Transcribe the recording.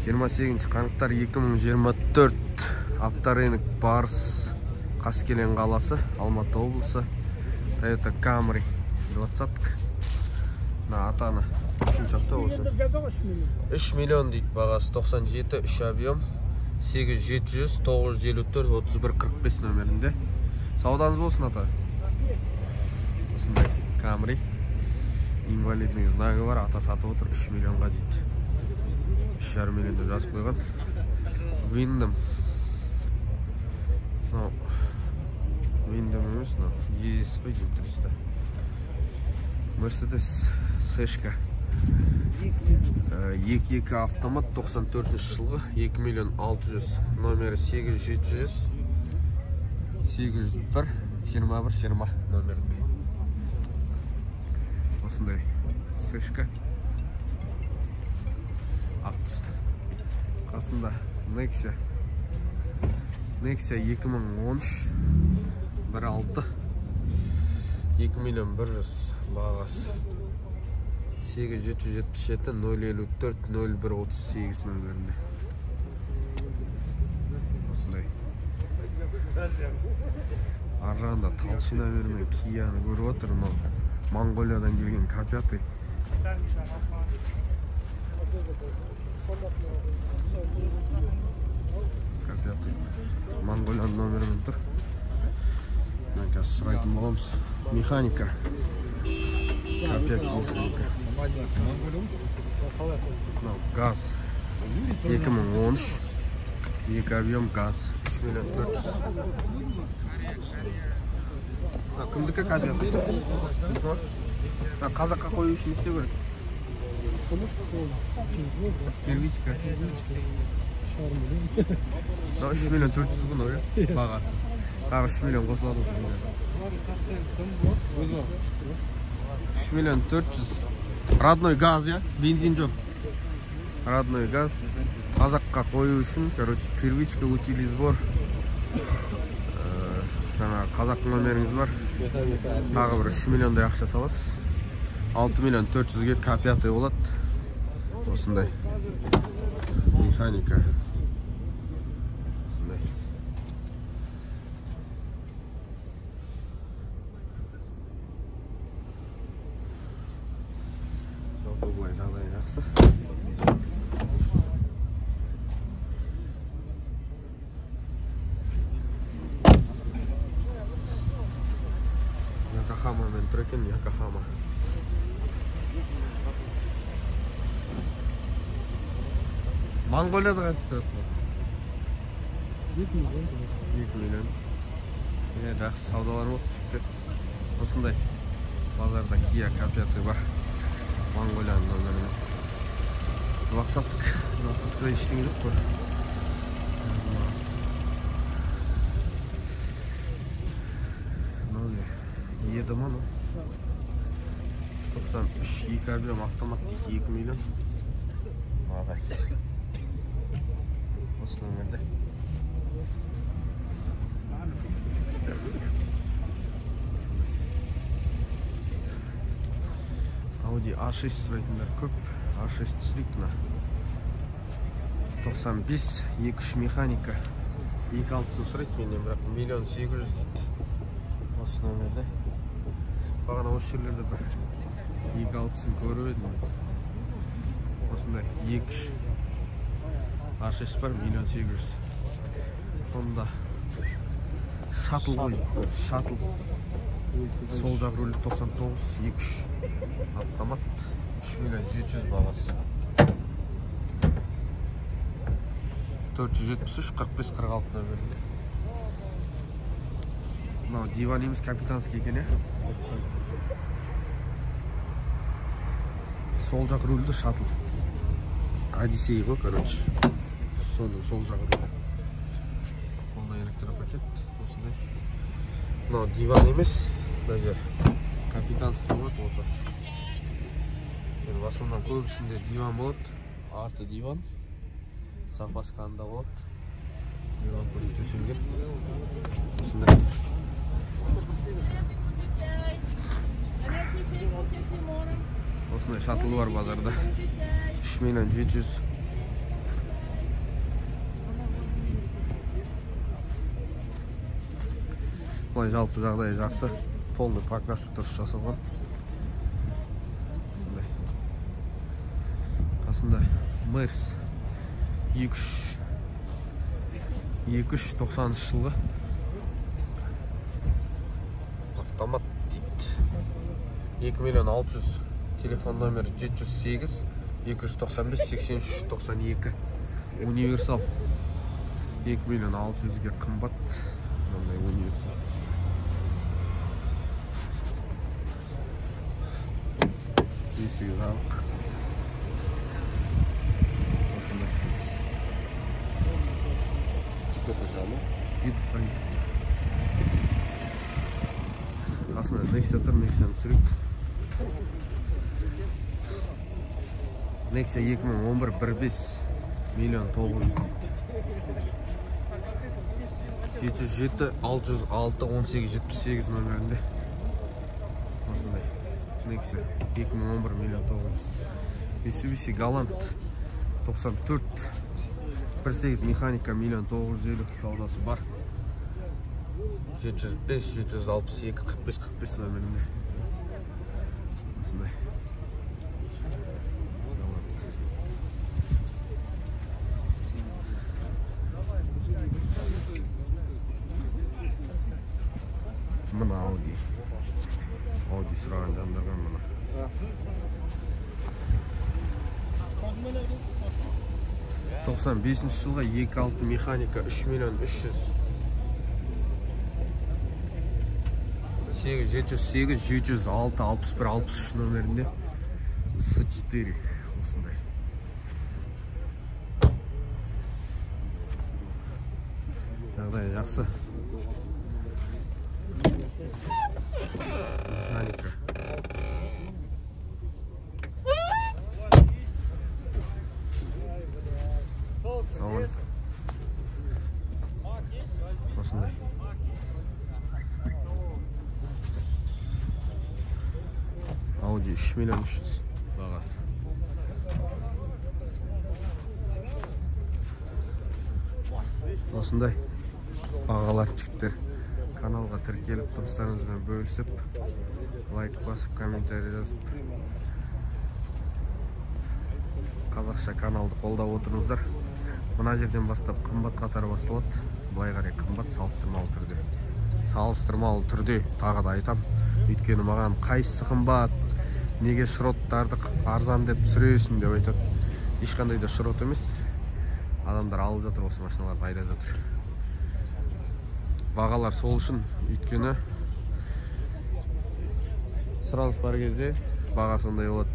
28 қаңтар 2024 авторынок Барс Қаскелен қаласы, Алматы облысы. Toyota Camry 20-ка. Атаны 3-ші апта осы. 3 миллион дейді бағасы, 97, 3 объем, 8700 954 31 45 нөмірінде. Сауданыз болсын ата. Осындай Camry. Инвалидный знагы бар, ата сатып отыр 3 миллионға дейді. 3,5 миллион деп жазып қойған. Виндом. Виндом емес, ес қой дейм 300. Mercedes Сэшка. 2.2 автомат 94 жылғы 2 миллион 600, номері 8700 801 21 20 номерінде. Осындай Сэшка. Ақтысты. Қасында Nexia 2013 1.6 2 миллион 100 бағасы, 8777 054 0138 нөмірінде. Осындай. Аржағында Талшина бермен Кияны көріп отыр. Монғолиядан келген К5. Монғолияның номерімен тұр. Қазір сұрайтын боламыз. Механика. К5 механика. Газ. 2013. 2 объем газ. 3 миллион 400. Кімдікі К5? Қазаққа қою үшін істеу керек. Первичка. 3 миллион 400 күн ой, бағасы. Тағы 3 миллион қосылады. 3 миллион 400. Родной газ, я? Бензин жоқ. Родной газ. Қазаққа қою үшін, первичка, утилий сбор. Қазақ номеріңіз бар. Тағы бір 3 миллиондай ақша саласыз. 6 миллион 400-ге К5 болады. Осындай. Механика. Осындай. Бұлай жағдай жақсы. Якохама мен тұр екен, Якохама. Монғолияда қанша тұрады? 2 миллион. Жақсы саудаларымыз түсіпті. Осындай базарда Kia К5 бар. Монғолияның номерімен. 20-та ештеңе жоқ қой. Еді ма? 93 2 объем автомат 2 миллион. Бағасы. Осы номерде. Audi A6 сұрайтындар көп. A6 сұрайтына. 95 2.3 механика. 2.6 сұрайт менен, бірақ 1 800 дейді. Осы номерде. Бағана осы жерлерде бір 2.6-сын көріп едім. Осындай 2.3 A6 бар, 1 800. Онда шаттл ғой, шаттл. Сол жақ рөлі 99 2.3 автомат 3 миллион 700 бағасы. 473 45 46 нөмірінде. Мынау диван емес, капитанский екен, е? Сол жақ рөлді шаттл. Одиссей ғой, короче. Соның сол жақ рөлі. Полный электропакет. Осындай. Мынау диван емес, даже капитанский болады, оты. В основном көбісінде диван болады. Арты диван. Запасканда болады. Диван көріп төсенген. Осындай. Осындай шаттл бар базарда. 3 миллион 700. былай жалпы жағдайы жақсы. Полный покраска дұрыс жасалған. Қасында Мерс 290 жылғы автомат дейді. 2.600.000 телефон номер 708 295 83 92 универсал. 2.600.000-ге қымбат. Мынандай универсал. Есігі жабық. Қасында Nexia тұр, Nexia'ны сүрек. Nexia 2011 1.5 миллион 900 дейді. 707 606 18 78 нөмірінде. Осындай Nexia 2011 миллион 900. Mitsubishi Galant 94 1.8 механика миллион 950 саудасы бар. 705 762 45 45 нөмірінде. Осындай. Мына Audi сұраған жандарға мына. 95 жылға 2.6 механика 3 миллион 300. 708 706 61 63 нөмірінде. S4 осындай. Жағдайы жақсы. Механика. Салон. Осындай. Audi 3 миллион 300 бағасы. Осындай бағалар жігіттер. Каналға тіркеліп, достарыңызбен бөлісіп, лайк басып, комментарий жазып, қазақша каналды қолдап отырыңыздар. Мына жерден бастап қымбат қатары басталады. Былай қарай қымбат салыстырмалы түрде тағы да айтам. Өйткені маған қайсысы қымбат, неге шроттарды арзан деп сүресің деп айтады. Ешқандай да шрот емес. Адамдар алып жатыр, осы машиналарды айдап жатыр. Бағалар сол үшін, өйткені сұраныс бар кезде баға сондай болады.